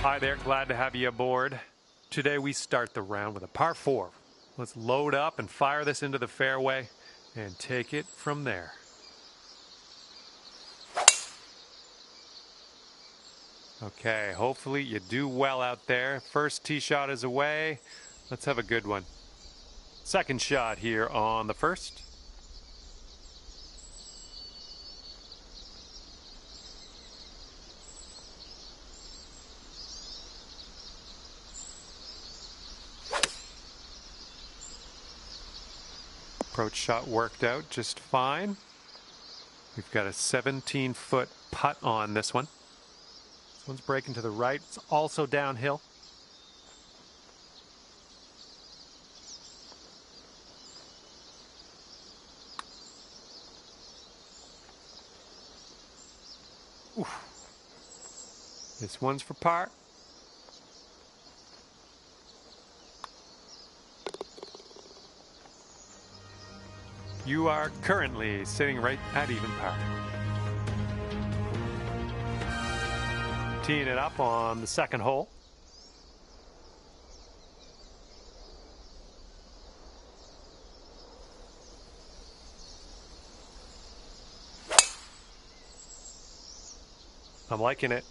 Hi there, glad to have you aboard. Today we start the round with a par 4. Let's load up and fire this into the fairway and take it from there. Okay, hopefully you do well out there. First tee shot is away. Let's have a good one. Second shot here on the first. Approach shot worked out just fine. We've got a 17-foot putt on this one. This one's breaking to the right. It's also downhill. Oof. This one's for par. You are currently sitting right at even par. Teeing it up on the second hole. I'm liking it.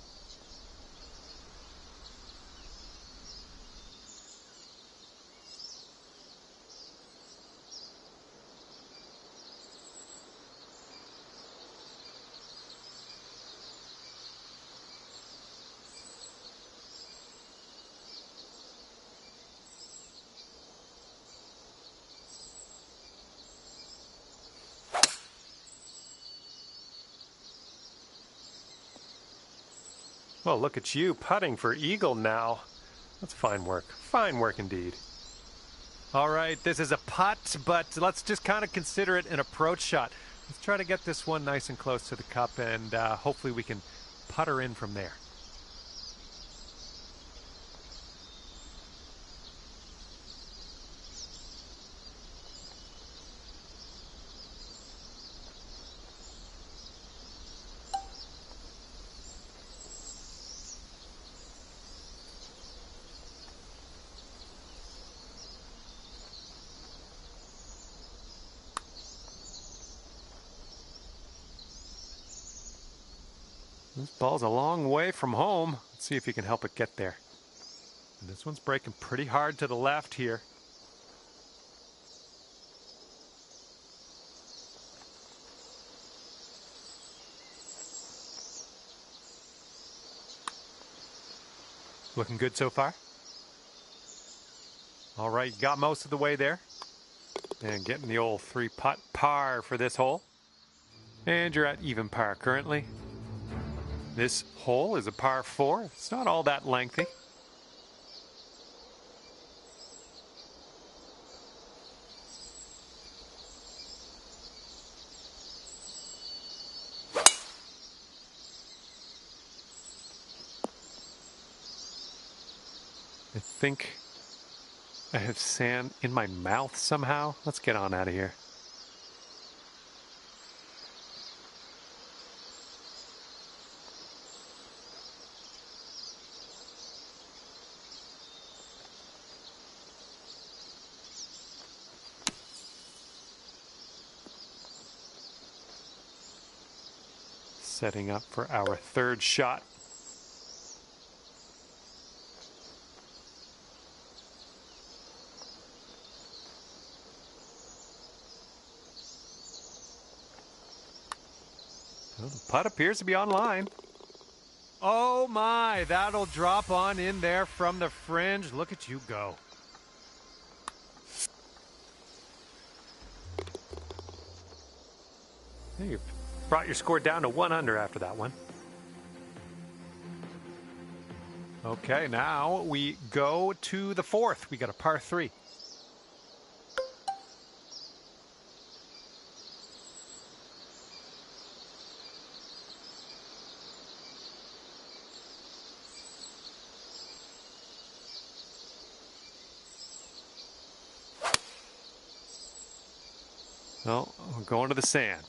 Well, look at you putting for eagle now. That's fine work. Fine work indeed. All right, this is a putt, but let's just kind of consider it an approach shot. Let's try to get this one nice and close to the cup, and hopefully we can putter in from there. This ball's a long way from home. Let's see if you can help it get there. And this one's breaking pretty hard to the left here. Looking good so far. All right, got most of the way there. And getting the old 3-putt par for this hole. And you're at even par currently. This hole is a par 4. It's not all that lengthy. I think I have sand in my mouth somehow. Let's get on out of here. Setting up for our third shot. Well, the putt appears to be online. Oh my, that'll drop on in there from the fringe. Look at you go. You've brought your score down to 1 under after that one. Okay, now we go to the fourth. We got a par 3. Well, we're going to the sand.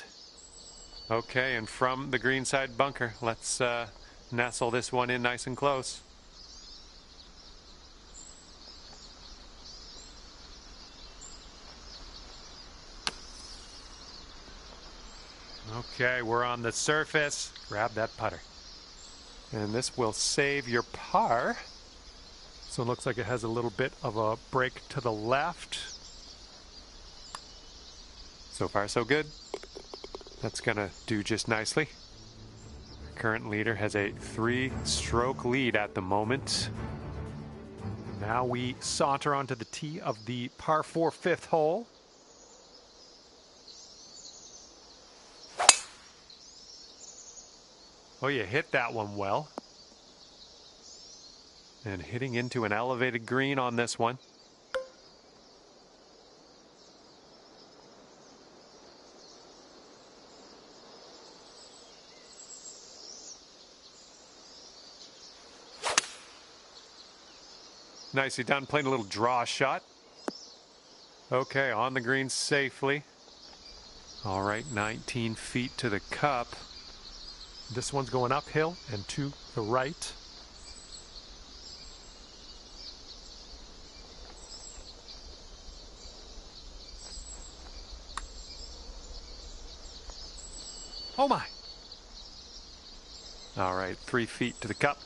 Okay, and from the greenside bunker, let's nestle this one in nice and close. Okay, we're on the surface. Grab that putter. And this will save your par. So it looks like it has a little bit of a break to the left. So far, so good. That's gonna do just nicely. Current leader has a 3-stroke lead at the moment. Now we saunter onto the tee of the par 4 fifth hole. Oh, you hit that one well. And hitting into an elevated green on this one. Nicely done, playing a little draw shot. Okay, on the green safely. All right, 19 feet to the cup. This one's going uphill and to the right. Oh my! All right, 3 feet to the cup.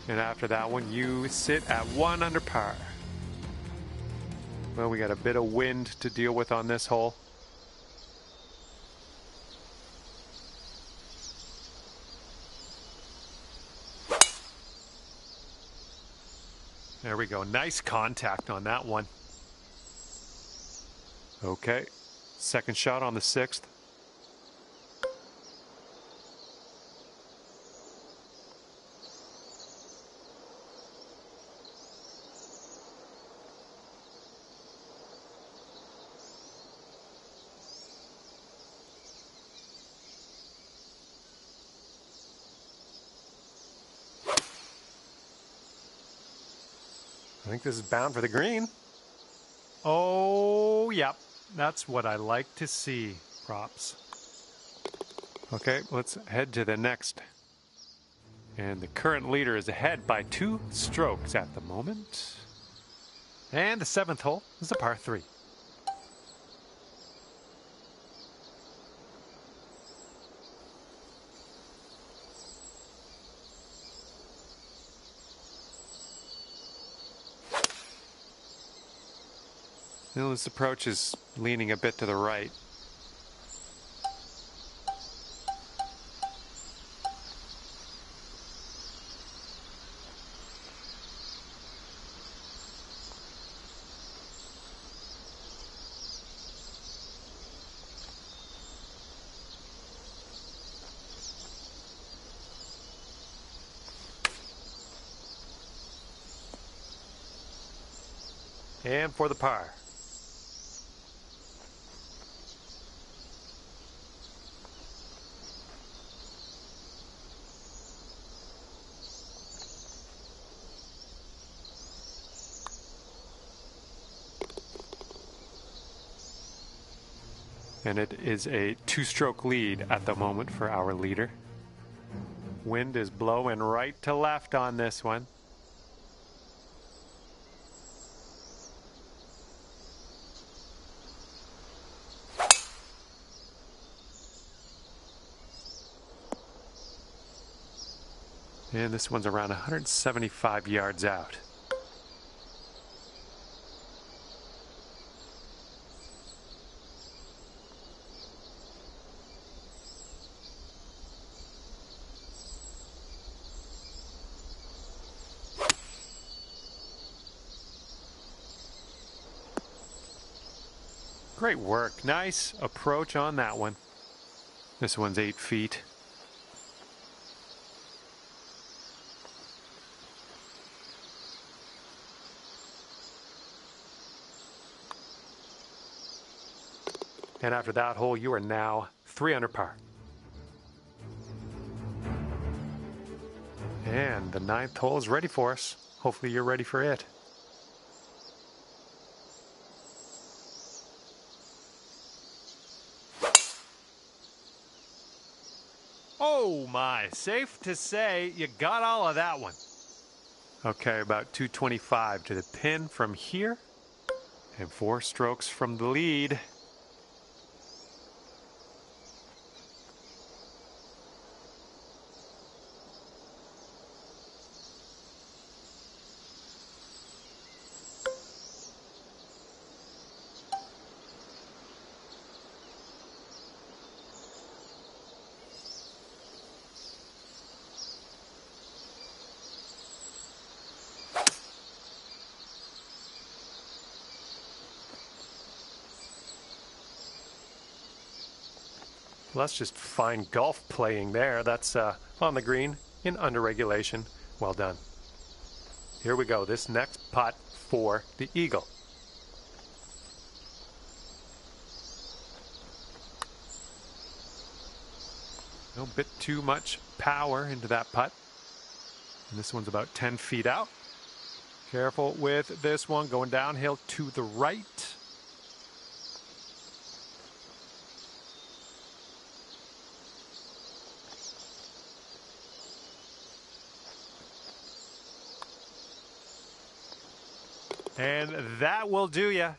And after that one, you sit at 1 under par. Well, we got a bit of wind to deal with on this hole. There we go. Nice contact on that one. Okay. Second shot on the 6th. I think this is bound for the green. Oh, yep. That's what I like to see, props. Okay, let's head to the next. And the current leader is ahead by 2 strokes at the moment. And the 7th hole is a par 3. Now this approach is leaning a bit to the right. And for the par. And it is a 2-stroke lead at the moment for our leader. Wind is blowing right to left on this one. And this one's around 175 yards out. Great work. Nice approach on that one. This one's 8 feet. And after that hole, you are now 3 under par. And the 9th hole is ready for us. Hopefully you're ready for it. Oh my, safe to say you got all of that one. Okay, about 225 to the pin from here. And 4 strokes from the lead. Well, that's just fine golf playing there. That's on the green in under regulation. Well done. Here we go. This next putt for the eagle. A bit too much power into that putt. And this one's about 10 feet out. Careful with this one going downhill to the right. And that will do ya.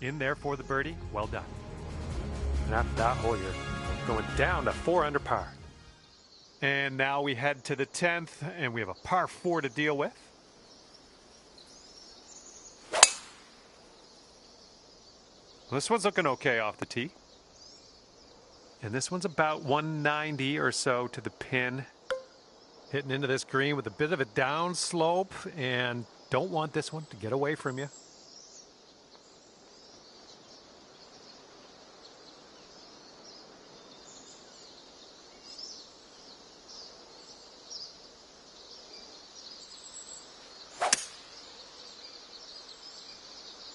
In there for the birdie. Well done. And after that hole, you're going down to 4 under par. And now we head to the 10th, and we have a par 4 to deal with. Well, this one's looking okay off the tee. And this one's about 190 or so to the pin. Hitting into this green with a bit of a down slope, and don't want this one to get away from you.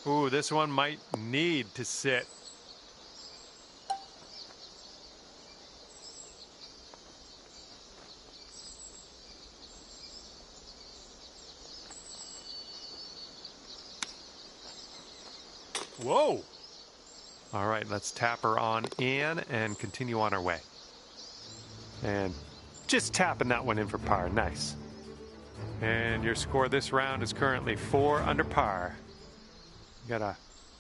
Ooh, this one might need to sit. Whoa! All right, let's tap her on in and continue on our way. And just tapping that one in for par. Nice. And your score this round is currently 4 under par. You got a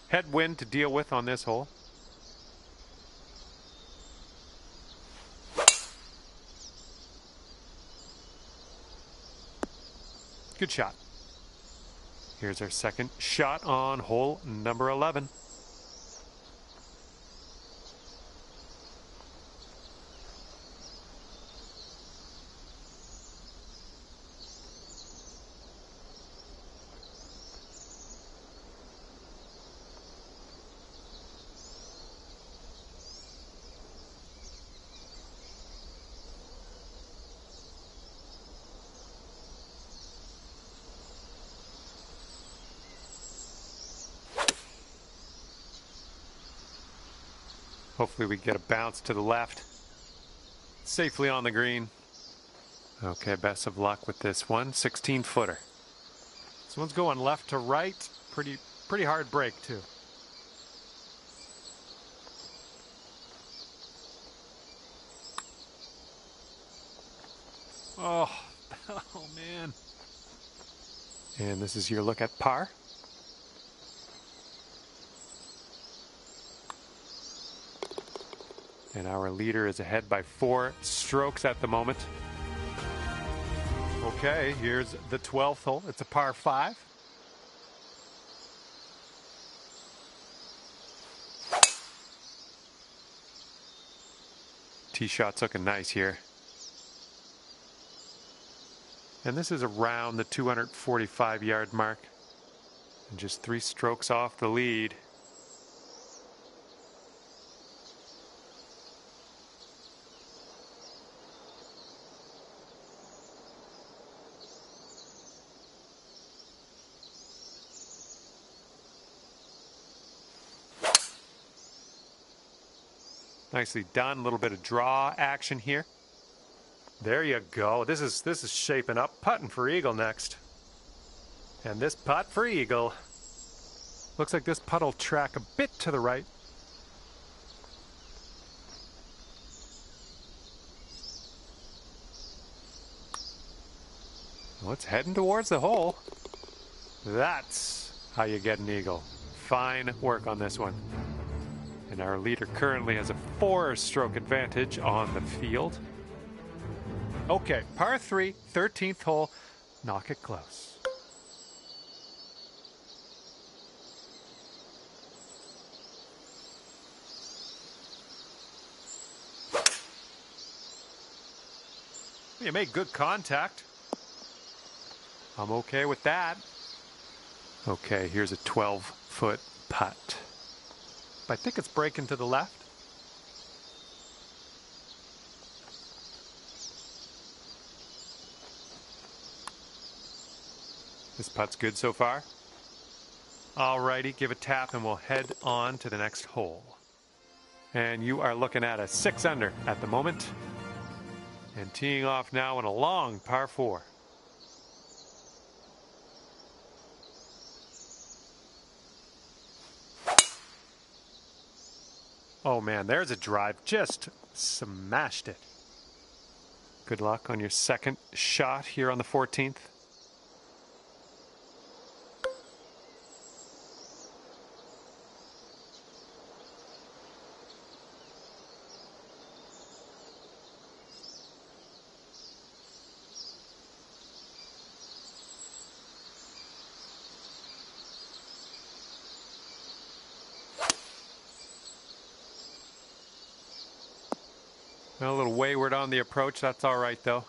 headwind to deal with on this hole. Good shot. Here's our second shot on hole number 11. Hopefully we get a bounce to the left. Safely on the green. Okay, best of luck with this one. 16-footer. This one's going left to right. Pretty hard break too. Oh, oh man. And this is your look at par. And our leader is ahead by 4 strokes at the moment. Okay, here's the 12th hole. It's a par 5. Tee shot's looking nice here. And this is around the 245-yard mark. And just 3 strokes off the lead. Nicely done. A little bit of draw action here. There you go. This is shaping up. Putting for eagle next. And this putt for eagle. Looks like this putt will track a bit to the right. Well, it's heading towards the hole. That's how you get an eagle. Fine work on this one. And our leader currently has a 4-stroke advantage on the field. Okay, par 3, 13th hole. Knock it close. You made good contact. I'm okay with that. Okay, here's a 12-foot putt. I think it's breaking to the left. This putt's good so far. Alrighty, give a tap and we'll head on to the next hole. And you are looking at a 6-under at the moment. And teeing off now on a long par 4. Oh man, there's a drive. Just smashed it. Good luck on your second shot here on the 14th. A little wayward on the approach. That's all right, though.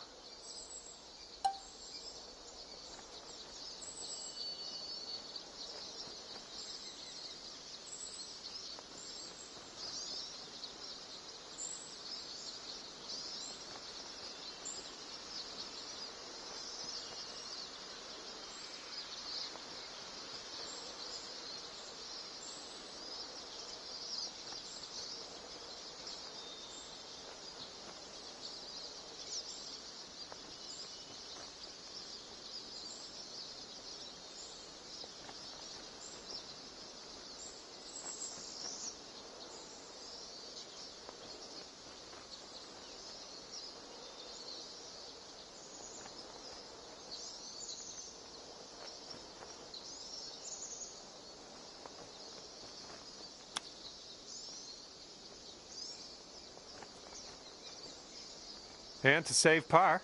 And to save par.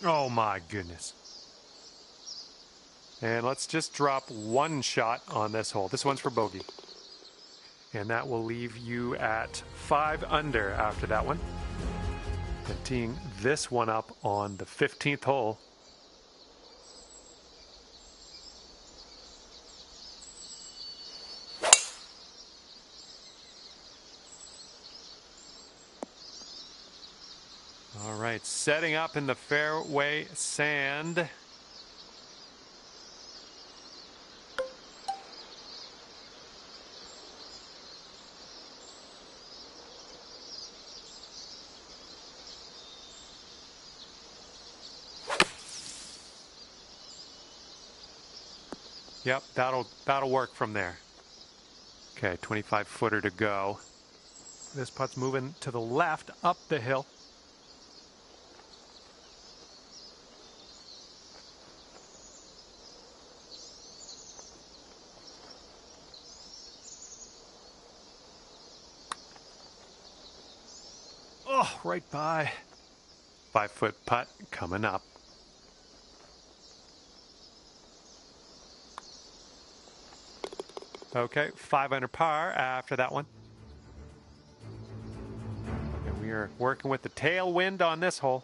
Oh my goodness. And let's just drop one shot on this hole. This one's for bogey. And that will leave you at 5 under after that one. And teeing this one up on the 15th hole. All right, setting up in the fairway sand. Yep, that'll work from there. Okay, 25-footer to go. This putt's moving to the left up the hill. Oh, right by. 5-foot putt coming up. Okay, 5 under par after that one. And we are working with the tailwind on this hole.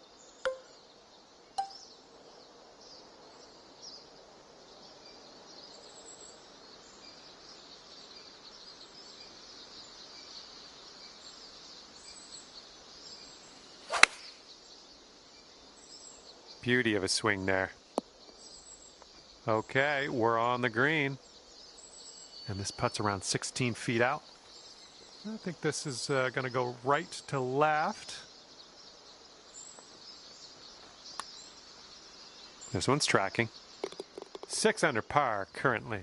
Beauty of a swing there. Okay, we're on the green. And this putt's around 16 feet out. I think this is going to go right to left. This one's tracking. 6 under par currently.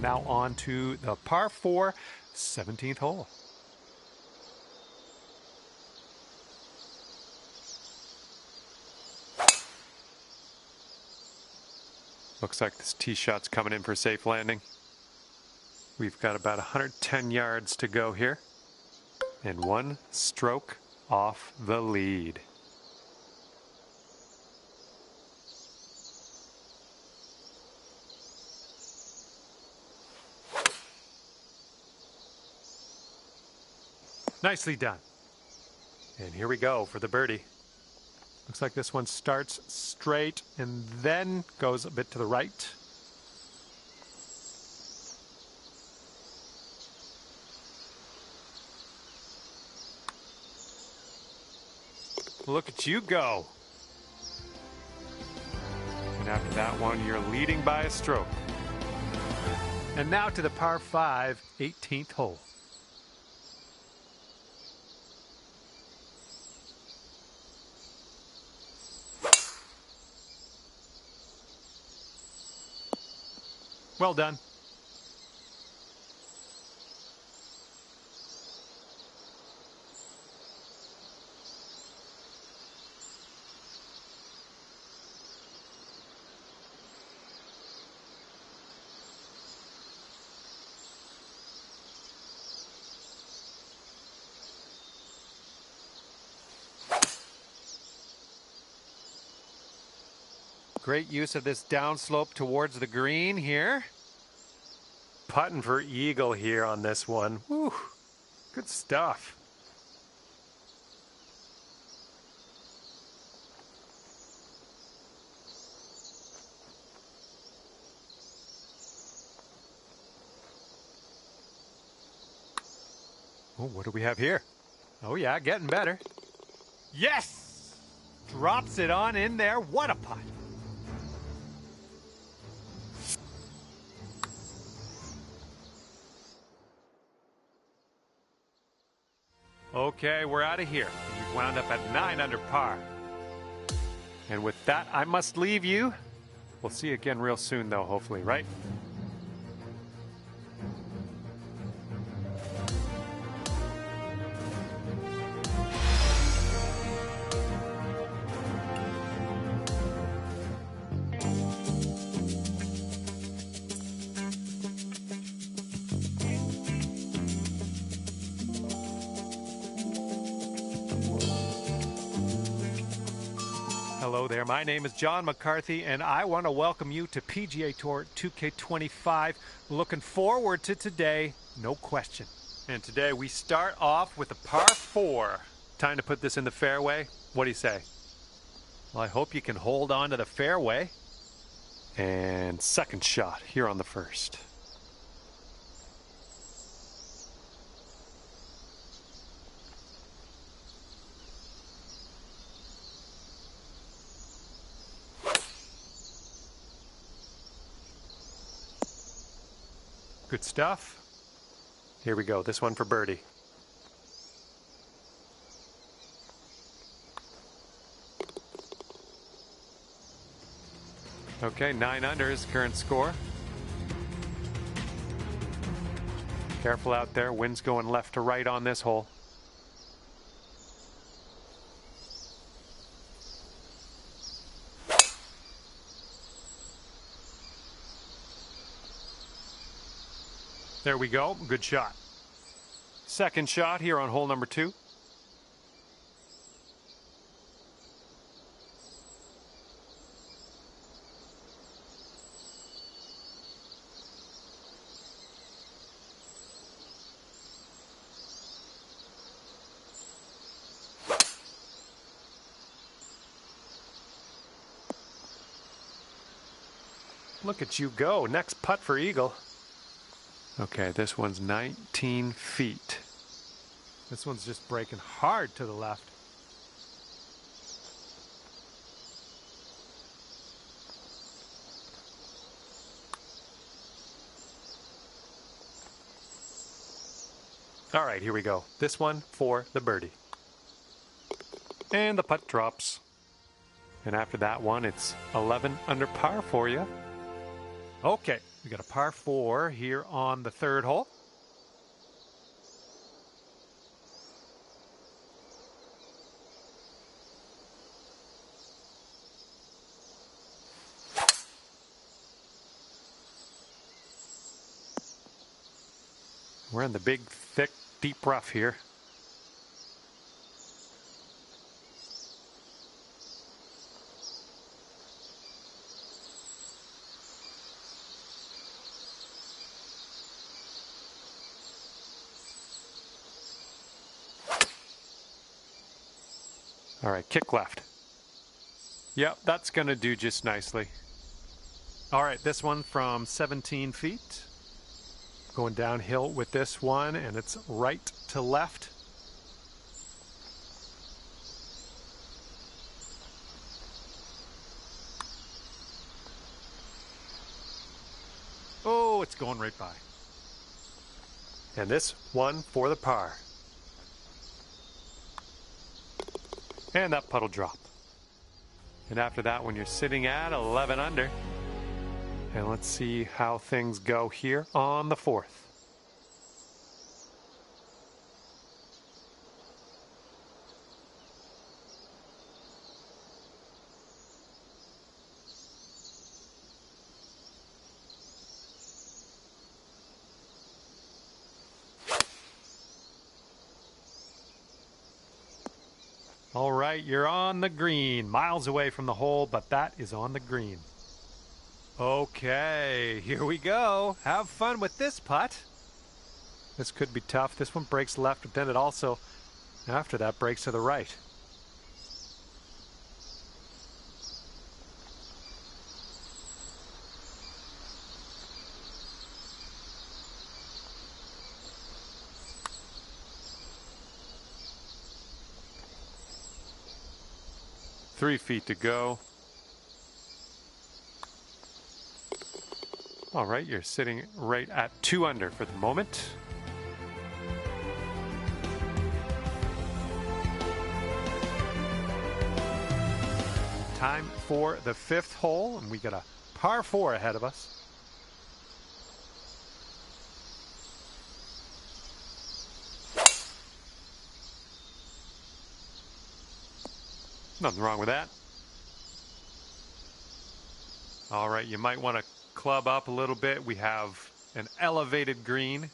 Now on to the par 4, 17th hole. Looks like this tee shot's coming in for a safe landing. We've got about 110 yards to go here, and 1 stroke off the lead. Nicely done. And here we go for the birdie. Looks like this one starts straight and then goes a bit to the right. Look at you go. And after that one, you're leading by a stroke. And now to the par 5, 18th hole. Well done. Great use of this downslope towards the green here. Putting for eagle here on this one. Woo, good stuff. Oh, what do we have here? Oh yeah, getting better. Yes! Drops it on in there. What a putt. Okay, we're out of here. We've wound up at 9 under par. And with that, I must leave you. We'll see you again real soon, though, hopefully, right? Hello there, my name is John McCarthy, and I want to welcome you to PGA Tour 2K25. Looking forward to today, no question. And today we start off with a par 4. Time to put this in the fairway. What do you say? Well, I hope you can hold on to the fairway. And second shot here on the first. Good stuff. Here we go. This one for birdie. Okay, 9 under is current score. Careful out there. Wind's going left to right on this hole. There we go. Good shot. Second shot here on hole number 2. Look at you go. Next putt for eagle. Okay, this one's 19 feet. This one's just breaking hard to the left. All right, here we go. This one for the birdie. And the putt drops. And after that one, it's 11 under par for you. Okay, we got a par 4 here on the third hole. We're in the big, thick, deep rough here. All right, kick left. Yep, that's going to do just nicely. All right, this one from 17 feet. Going downhill with this one, and it's right to left. Oh, it's going right by. And this one for the par. And that puddle drop. And after that one, you're sitting at 11 under. And let's see how things go here on the fourth. All right, you're on the green, miles away from the hole, but that is on the green. Okay, here we go. Have fun with this putt. This could be tough. This one breaks left, but then it also, after that, breaks to the right. Three feet to go. All right, you're sitting right at 2 under for the moment. Time for the fifth hole, and we got a par 4 ahead of us. Nothing wrong with that. All right, you might want to club up a little bit. We have an elevated green.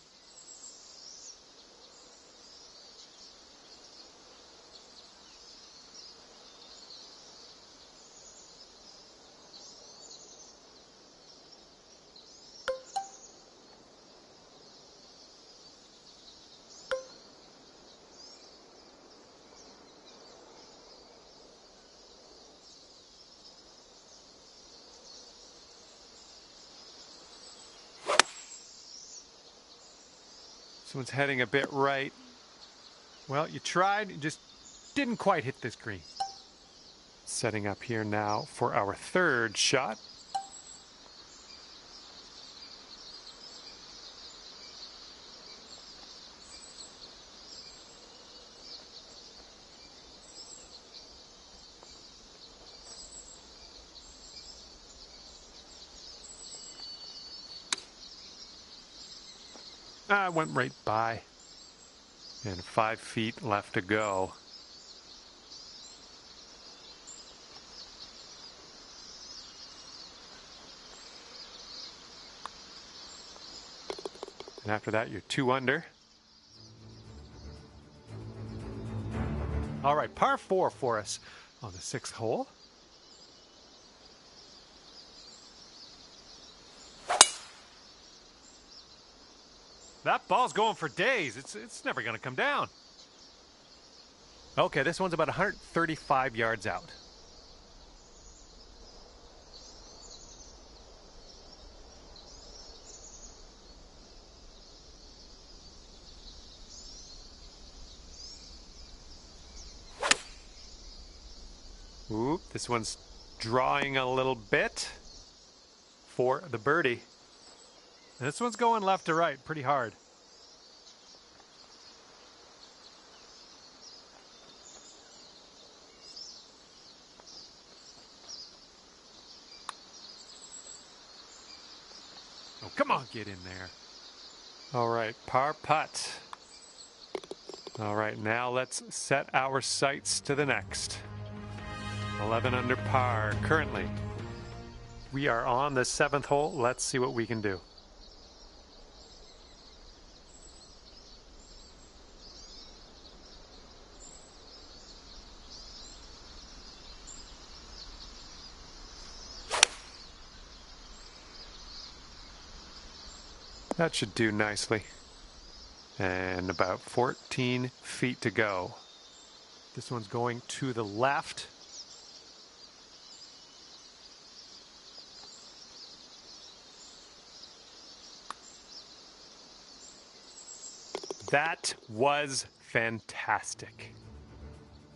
Someone's heading a bit right. Well, you tried, you just didn't quite hit this green. Setting up here now for our third shot. I went right by. And 5 feet left to go. And after that, you're 2 under. All right, par 4 for us on the 6th hole. That ball's going for days. It's never going to come down. Okay, this one's about 135 yards out. Ooh, this one's drawing a little bit for the birdie. And this one's going left to right pretty hard. Come on, get in there. All right, par putt. All right, now let's set our sights to the next. 11 under par currently. We are on the 7th hole. Let's see what we can do. That should do nicely. And about 14 feet to go. This one's going to the left. That was fantastic.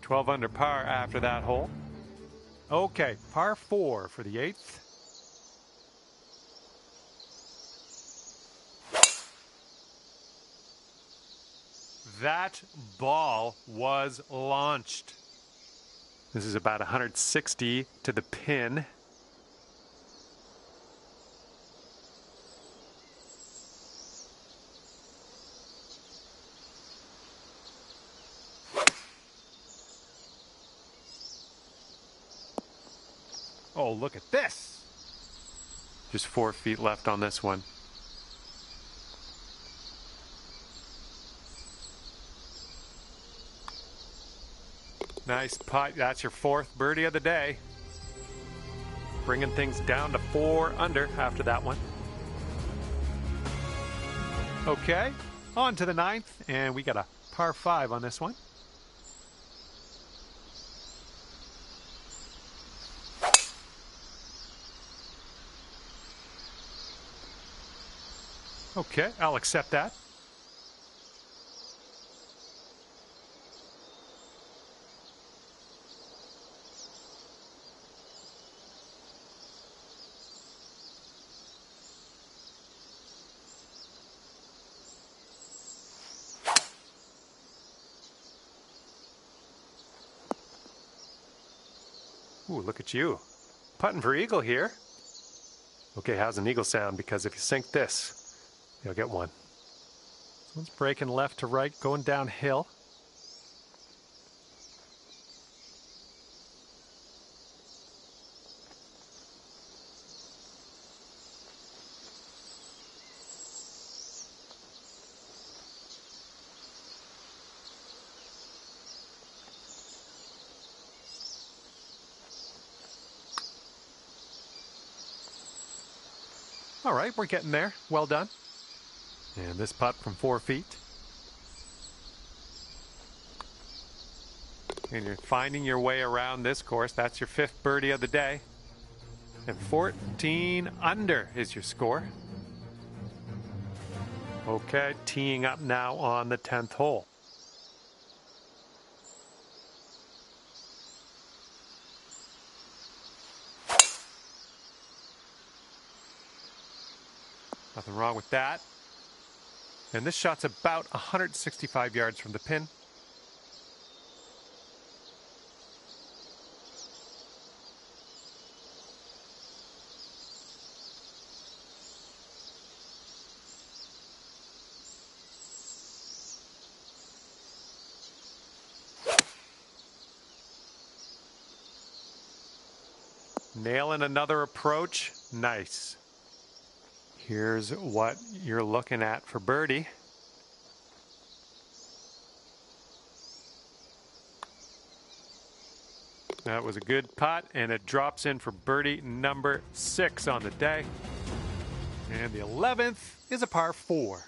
12 under par after that hole. Okay, par 4 for the 8th. That ball was launched. This is about 160 to the pin. Oh, look at this. Just 4 feet left on this one. Nice putt. That's your 4th birdie of the day. Bringing things down to 4 under after that one. Okay, on to the 9th, and we got a par 5 on this one. Okay, I'll accept that. Ooh, look at you. Putting for eagle here. Okay, how's an eagle sound? Because if you sink this, you'll get one. This one's breaking left to right, going downhill. All right, we're getting there. Well done. And this putt from 4 feet. And you're finding your way around this course. That's your 5th birdie of the day. And 14 under is your score. Okay, teeing up now on the 10th hole. Nothing wrong with that. And this shot's about 165 yards from the pin. Nailing another approach. Nice. Here's what you're looking at for birdie. That was a good putt, and it drops in for birdie number 6 on the day. And the 11th is a par 4.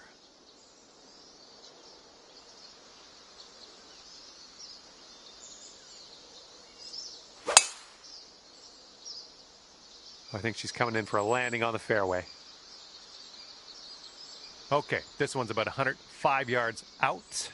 I think she's coming in for a landing on the fairway. Okay, this one's about 105 yards out.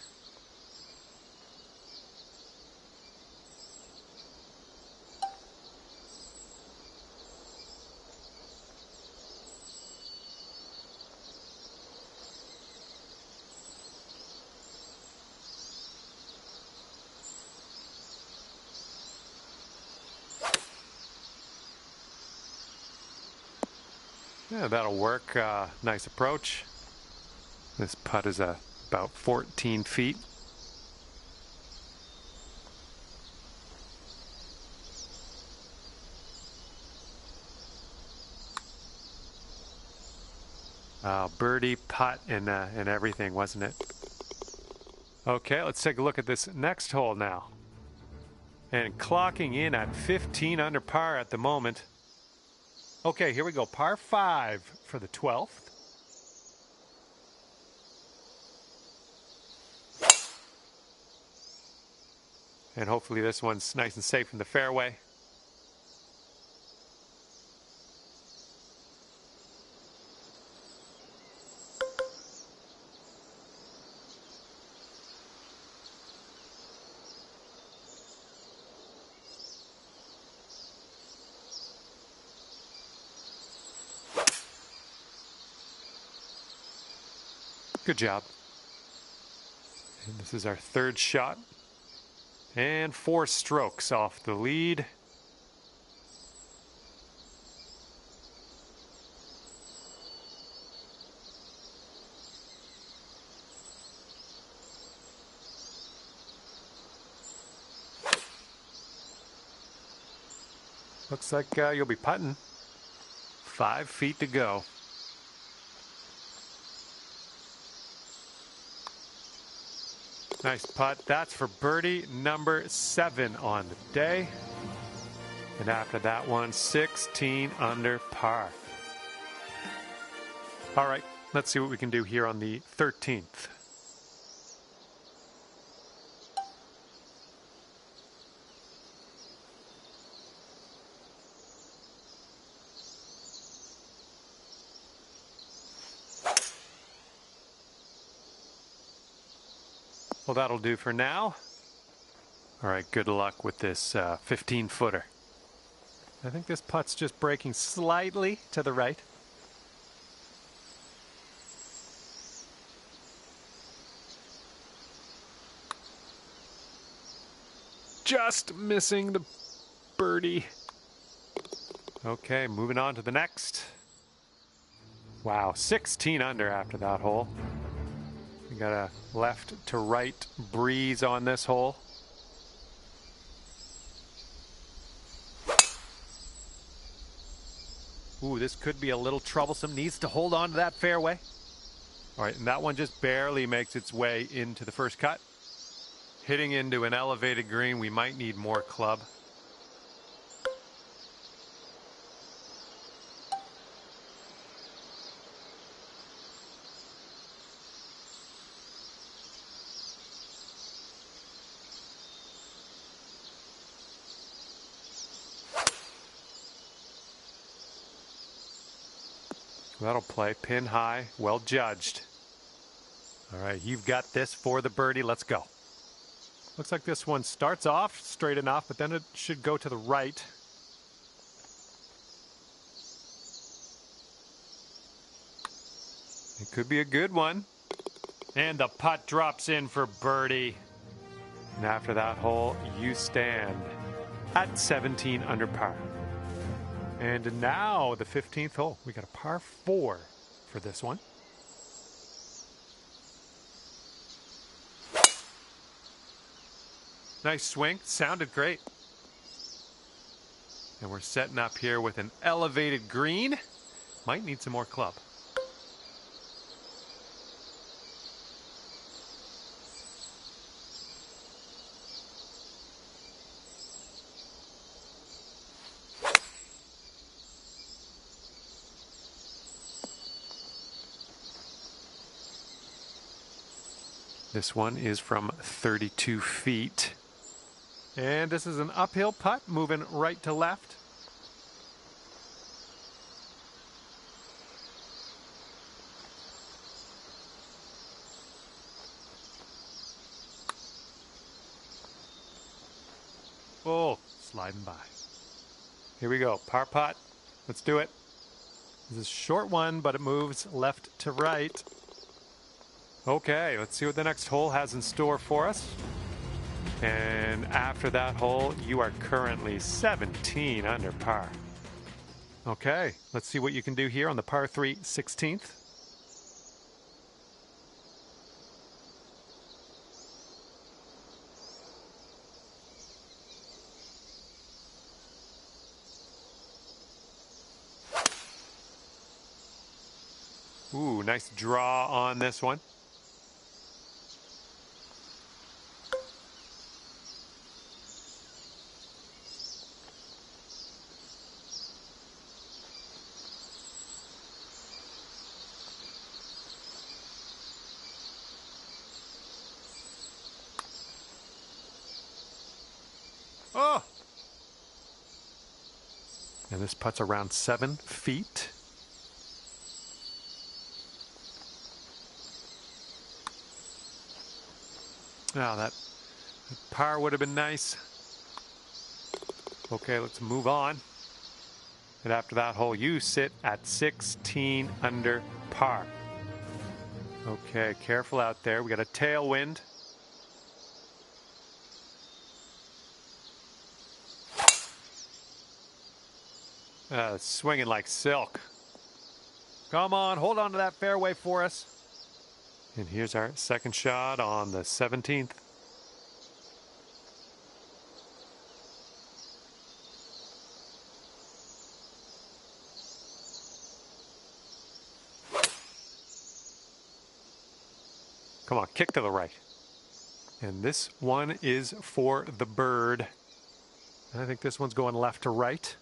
Yeah, that'll work. Nice approach. This putt is about 14 feet. Birdie, putt, and everything, wasn't it? Okay, let's take a look at this next hole now. And clocking in at 15 under par at the moment. Okay, here we go. Par 5 for the 12th. And hopefully this one's nice and safe in the fairway. Good job. And this is our third shot. And 4 strokes off the lead. Looks like you'll be putting. 5 feet to go. Nice putt. That's for birdie number 7 on the day. And after that one, 16 under par. All right, let's see what we can do here on the 13th. Well, that'll do for now. All right, good luck with this 15-footer. I think this putt's just breaking slightly to the right. Just missing the birdie. Okay, moving on to the next. Wow, 16 under after that hole. We got a left to right breeze on this hole. Ooh, this could be a little troublesome. Needs to hold on to that fairway. All right, and that one just barely makes its way into the first cut. Hitting into an elevated green, we might need more club. That'll play pin high, well judged. All right, you've got this for the birdie. Let's go. Looks like this one starts off straight enough, but then it should go to the right. It could be a good one. And the putt drops in for birdie. And after that hole, you stand at 17 under par. And now the 15th hole. We got a par 4 for this one. Nice swing. Sounded great. And we're setting up here with an elevated green. Might need some more club. This one is from 32 feet. And this is an uphill putt, moving right to left. Oh, sliding by. Here we go, par putt. Let's do it. This is a short one, but it moves left to right. Okay, let's see what the next hole has in store for us. And after that hole, you are currently 17 under par. Okay, let's see what you can do here on the par 3 16th. Ooh, nice draw on this one. Oh! And this putt's around 7 feet. Oh, that par would have been nice. Okay, let's move on. And after that hole, you sit at 16 under par. Okay, careful out there. We got a tailwind. Swinging like silk. Come on, hold on to that fairway for us. And here's our second shot on the 17th. Come on, kick to the right. And this one is for the bird. I think this one's going left to right.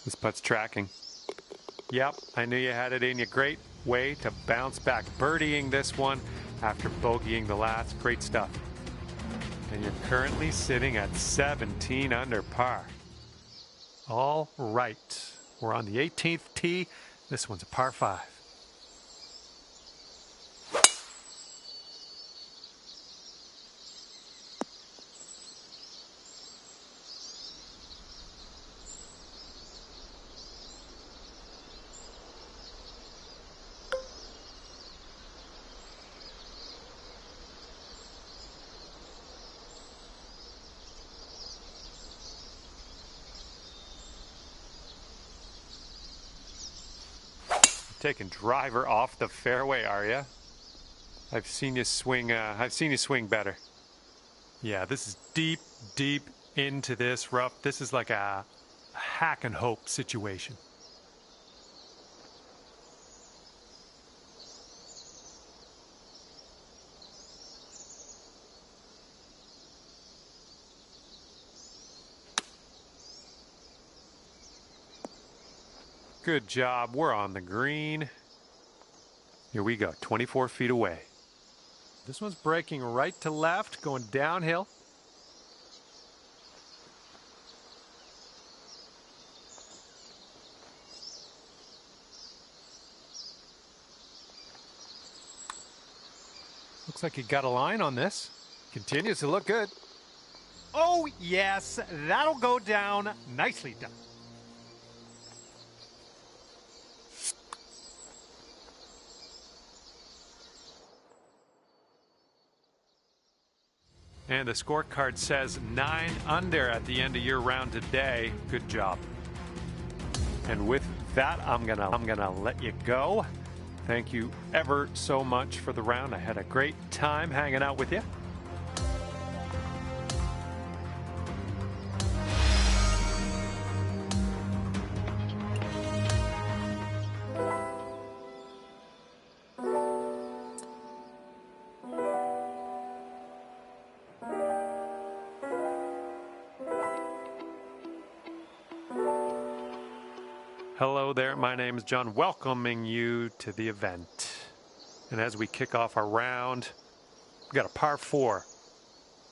This putt's tracking. Yep, I knew you had it in you. Great way to bounce back. Birdieing this one after bogeying the last. Great stuff. And you're currently sitting at 17 under par. All right. We're on the 18th tee. This one's a par 5. Taking driver off the fairway, are you? I've seen you swing better. Yeah, this is deep, deep into this rough. This is like a hack and hope situation. Good job. We're on the green. Here we go, 24 feet away. This one's breaking right to left, going downhill. Looks like you got a line on this. Continues to look good. Oh, yes, that'll go down. Nicely done. And the scorecard says 9 under at the end of your round today. Good job. And with that, I'm gonna let you go. Thank you ever so much for the round. I had a great time hanging out with you. Hello there, my name is John, welcoming you to the event. And as we kick off our round, we got a par 4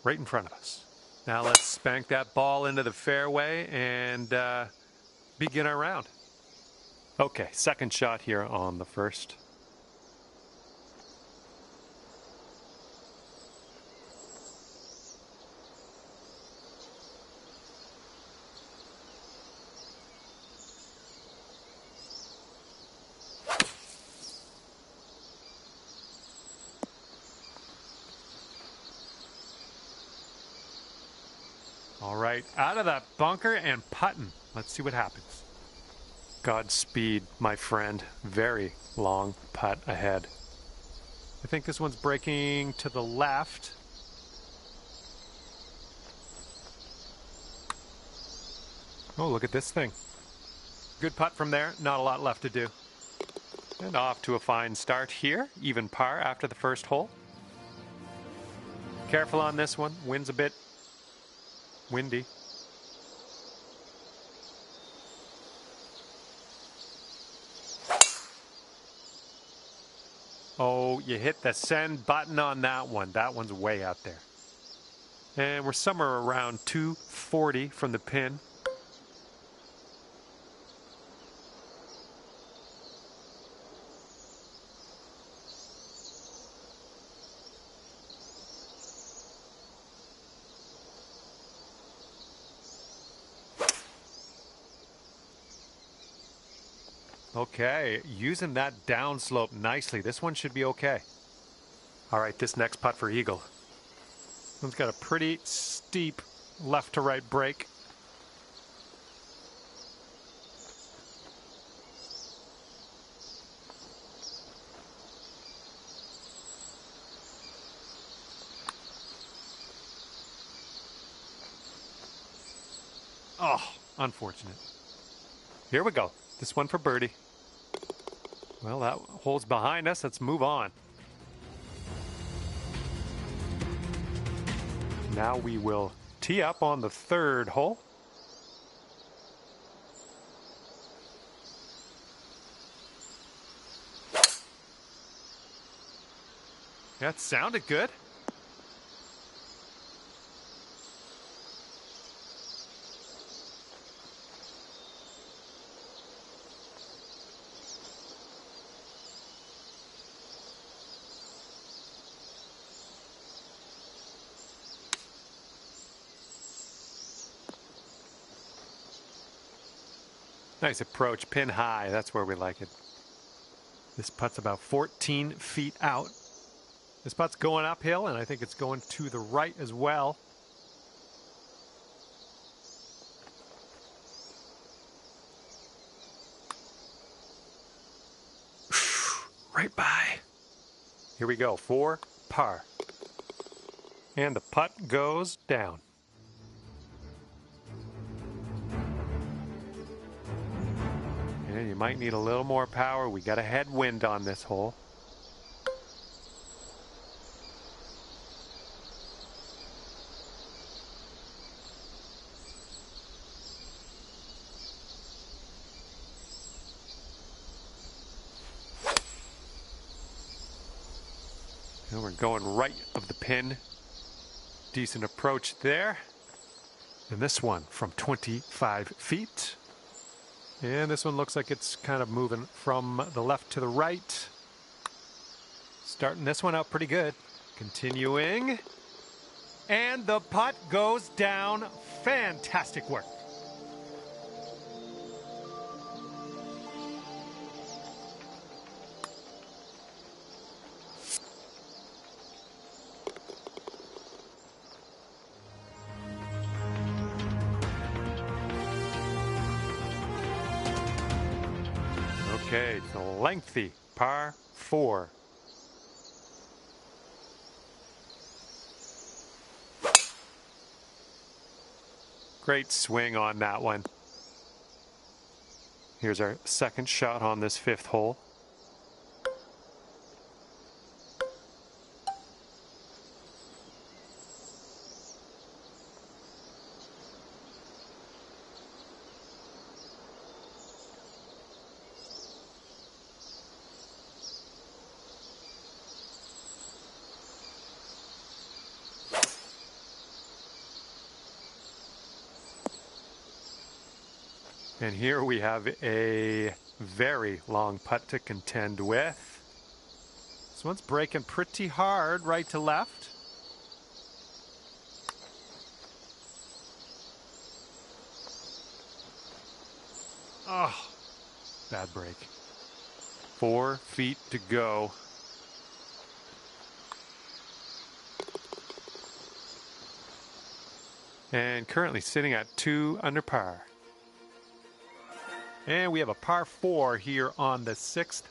right in front of us. Now let's spank that ball into the fairway and begin our round. Okay, second shot here on the first. All right, out of that bunker and putting. Let's see what happens. Godspeed, my friend. Very long putt ahead. I think this one's breaking to the left. Oh, look at this thing. Good putt from there. Not a lot left to do. And off to a fine start here. Even par after the first hole. Careful on this one. Wind's a bit windy. Oh, you hit the send button on that one. That one's way out there. And we're somewhere around 240 from the pin. Okay, using that downslope nicely. This one should be okay. All right, this next putt for eagle. This one's got a pretty steep left to right break. Oh, unfortunate. Here we go. This one for birdie. Well, that hole's behind us. Let's move on. Now we will tee up on the third hole. That sounded good. Nice approach, pin high. That's where we like it. This putt's about 14 feet out. This putt's going uphill, and I think it's going to the right as well. Right by. Here we go, for par. And the putt goes down. Yeah, you might need a little more power. We got a headwind on this hole. And we're going right of the pin. Decent approach there. And this one from 25 feet. And this one looks like it's kind of moving from the left to the right. Starting this one out pretty good. Continuing. And the putt goes down. Fantastic work. Okay, it's a lengthy par 4. Great swing on that one. Here's our second shot on this 5th hole. And here we have a very long putt to contend with. This one's breaking pretty hard right to left. Oh, bad break. 4 feet to go. And currently sitting at 2 under par. And we have a par 4 here on the 6th.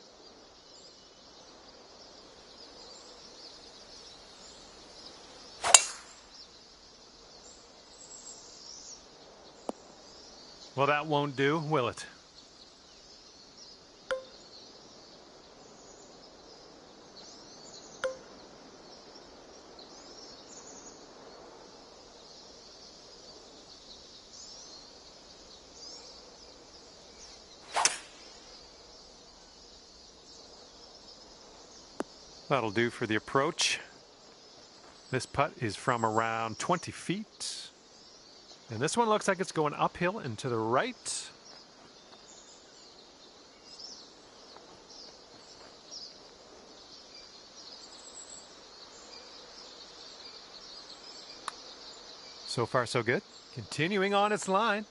Well, that won't do, will it? That'll do for the approach. This putt is from around 20 feet. And this one looks like it's going uphill and to the right. So far, so good. Continuing on its line.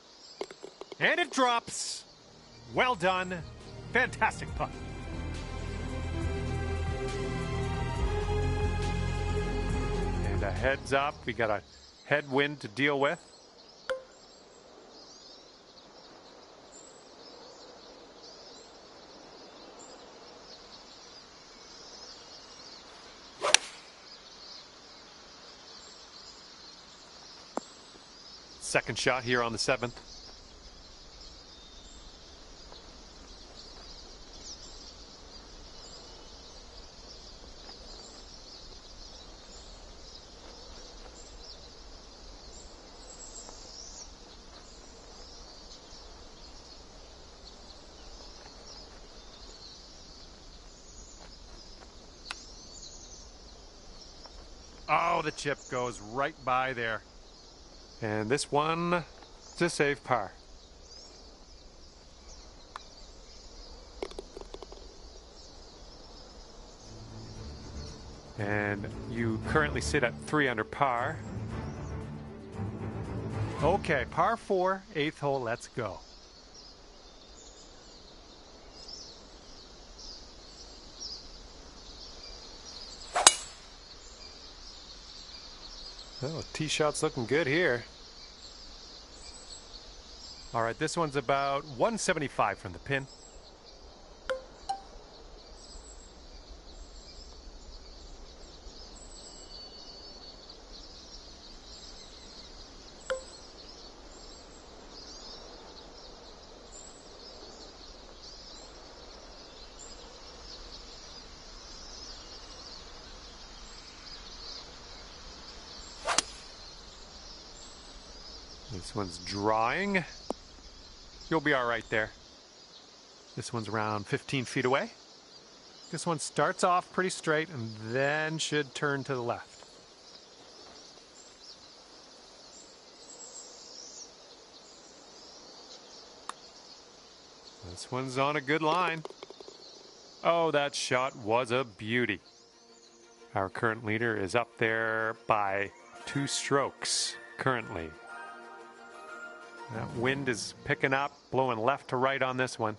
And it drops. Well done. Fantastic putt. And a heads up. We got a headwind to deal with. Second shot here on the 7th. Oh, the chip goes right by there. And this one to save par. And you currently sit at 3 under par. Okay, par 4, 8th hole, let's go. Oh, tee shot's looking good here. All right, this one's about 175 from the pin. This one's drawing. You'll be all right there. This one's around 15 feet away. This one starts off pretty straight and then should turn to the left. This one's on a good line. Oh, that shot was a beauty. Our current leader is up there by 2 strokes currently. That wind is picking up, blowing left to right on this one.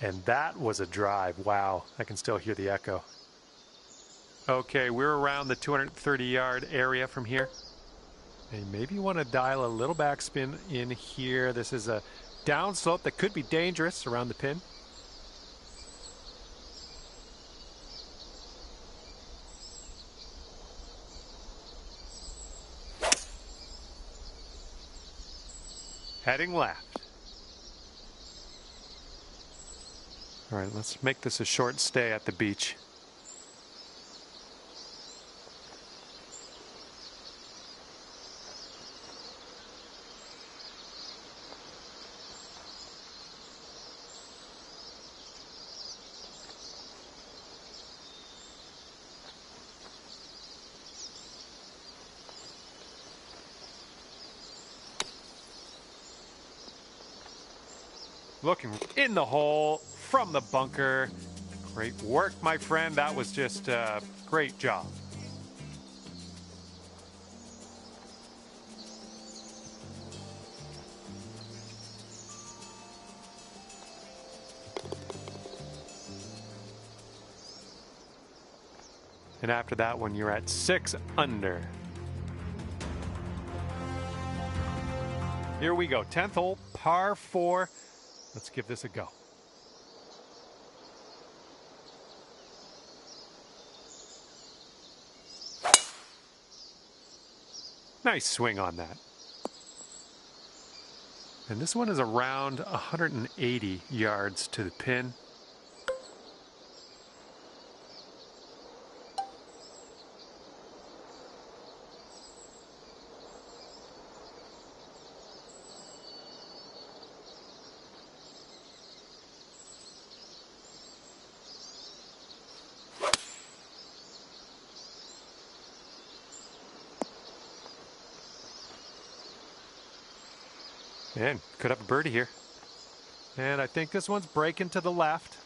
And that was a drive. Wow, I can still hear the echo. Okay, we're around the 230-yard area from here. And maybe you want to dial a little backspin in here. This is a downslope that could be dangerous around the pin. Heading left. All right, let's make this a short stay at the beach. Looking in the hole from the bunker. Great work, my friend. That was just a great job. And after that one, you're at 6 under. Here we go. 10th hole, par 4. Let's give this a go. Nice swing on that. And this one is around 180 yards to the pin. And could have a birdie here. And I think this one's breaking to the left.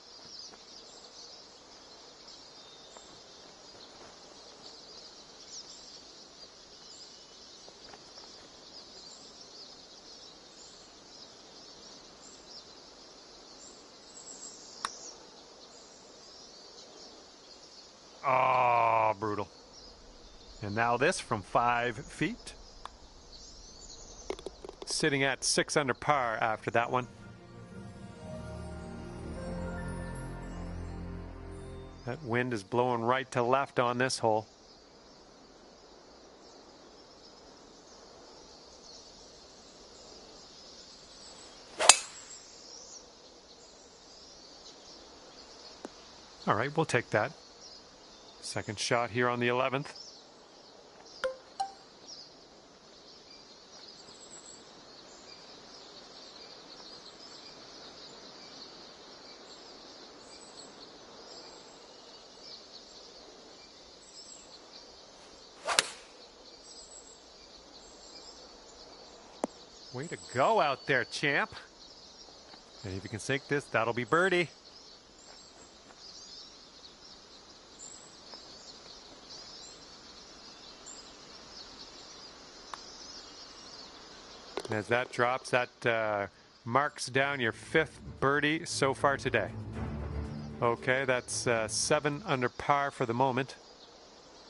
Oh, brutal. And now this from 5 feet. Sitting at 6 under par after that one. That wind is blowing right to left on this hole. All right, we'll take that. Second shot here on the 11th. Way to go out there, champ. And if you can sink this, that'll be birdie. And as that drops, that marks down your 5th birdie so far today. Okay, that's 7 under par for the moment.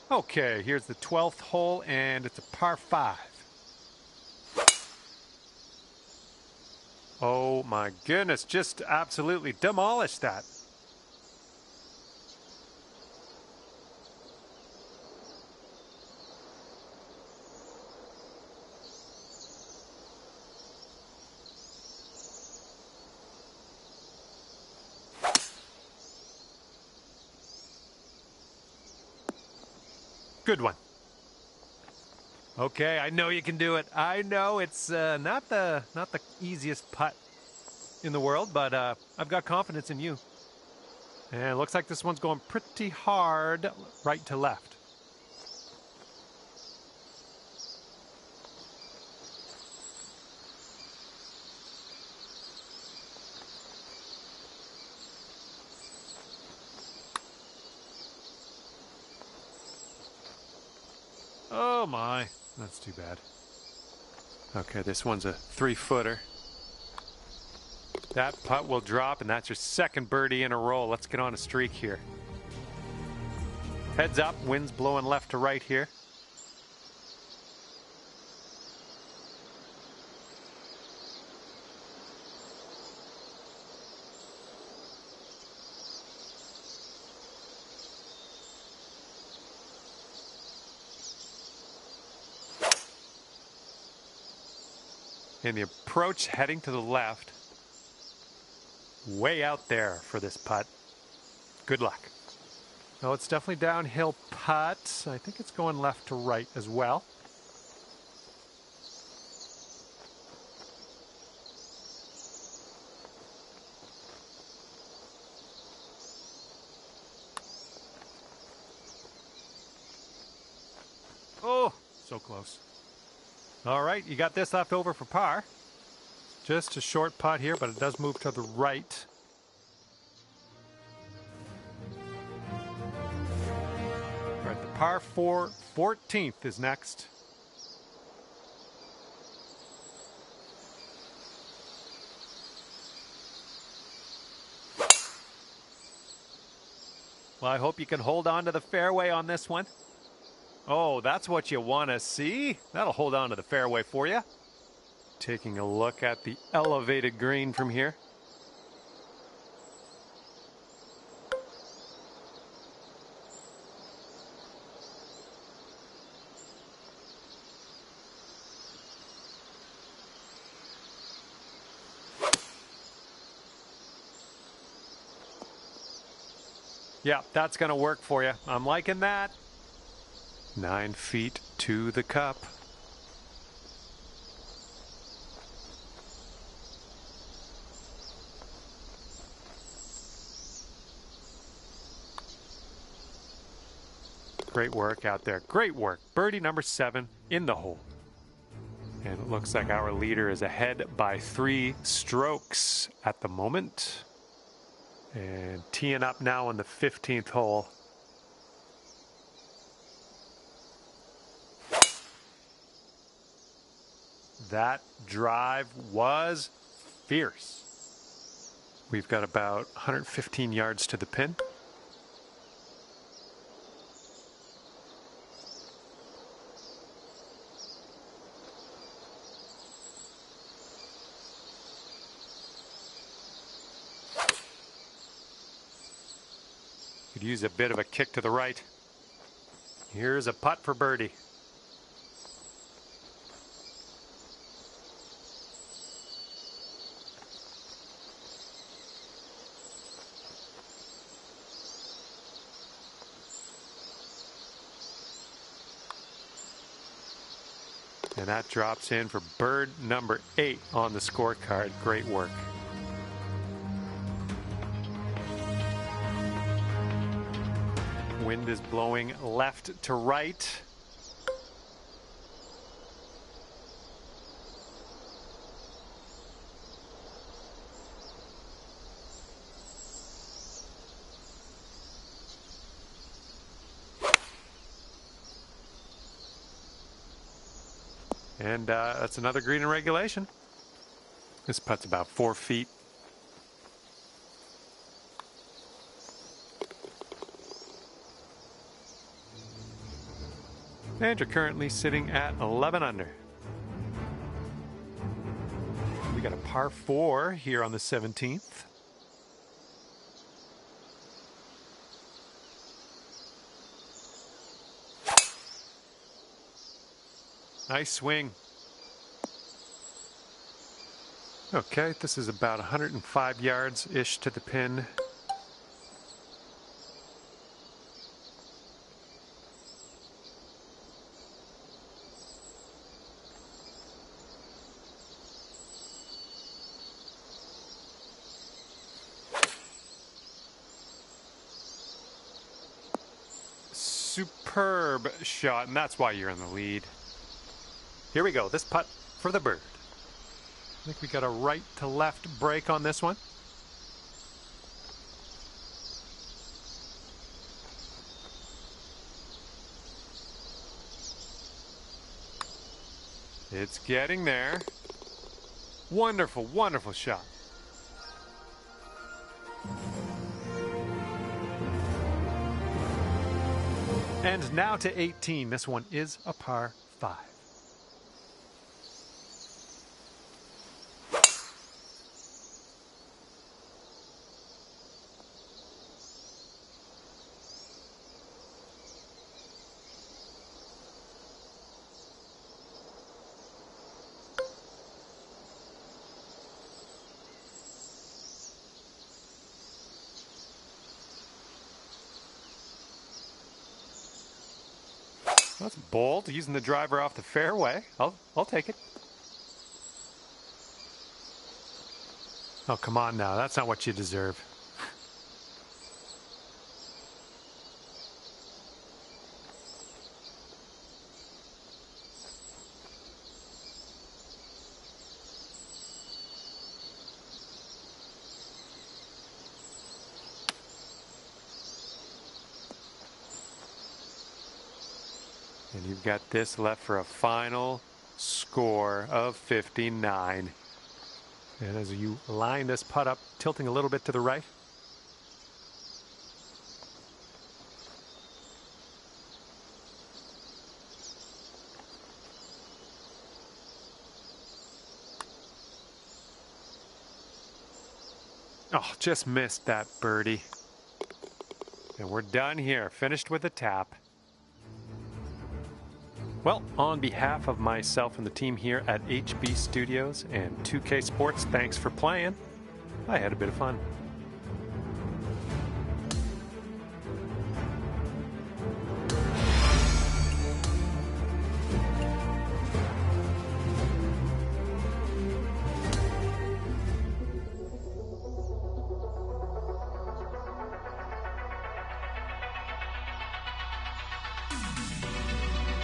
Okay, here's the 12th hole, and it's a par 5. Oh my goodness, just absolutely demolished that. Good one. Okay, I know you can do it. I know it's not the easiest putt in the world, but I've got confidence in you. And it looks like this one's going pretty hard right to left. Oh my, that's too bad. Okay, this one's a 3-footer. That putt will drop, and that's your 2nd birdie in a row. Let's get on a streak here. Heads up, wind's blowing left to right here. And the approach heading to the left. Way out there for this putt. Good luck. Oh, it's definitely downhill putt. I think it's going left to right as well. Oh, so close. All right, you got this left over for par. Just a short putt here, but it does move to the right. All right, the par 4 14th is next. Well, I hope you can hold on to the fairway on this one. Oh, that's what you want to see. That'll hold on to the fairway for you. Taking a look at the elevated green from here. Yeah, that's going to work for you. I'm liking that. 9 feet to the cup. Great work out there. Great work. Birdie number 7 in the hole. And it looks like our leader is ahead by 3 strokes at the moment. And teeing up now on the 15th hole. That drive was fierce. We've got about 115 yards to the pin. Could use a bit of a kick to the right. Here's a putt for birdie. And that drops in for bird number 8 on the scorecard. Great work. Wind is blowing left to right. And that's another green in regulation. This putt's about 4 feet. And you're currently sitting at 11 under. We got a par 4 here on the 17th. Nice swing. Okay, this is about 105 yards-ish to the pin. Superb shot, and that's why you're in the lead. Here we go, this putt for the bird. I think we got a right to left break on this one. It's getting there. Wonderful, wonderful shot. And now to 18. This one is a par 5. That's bold, using the driver off the fairway. I'll take it. Oh, come on now. That's not what you deserve. And you've got this left for a final score of 59. And as you line this putt up, tilting a little bit to the right. Oh, just missed that birdie. And we're done here, finished with a tap. Well, on behalf of myself and the team here at HB Studios and 2K Sports, thanks for playing. I had a bit of fun.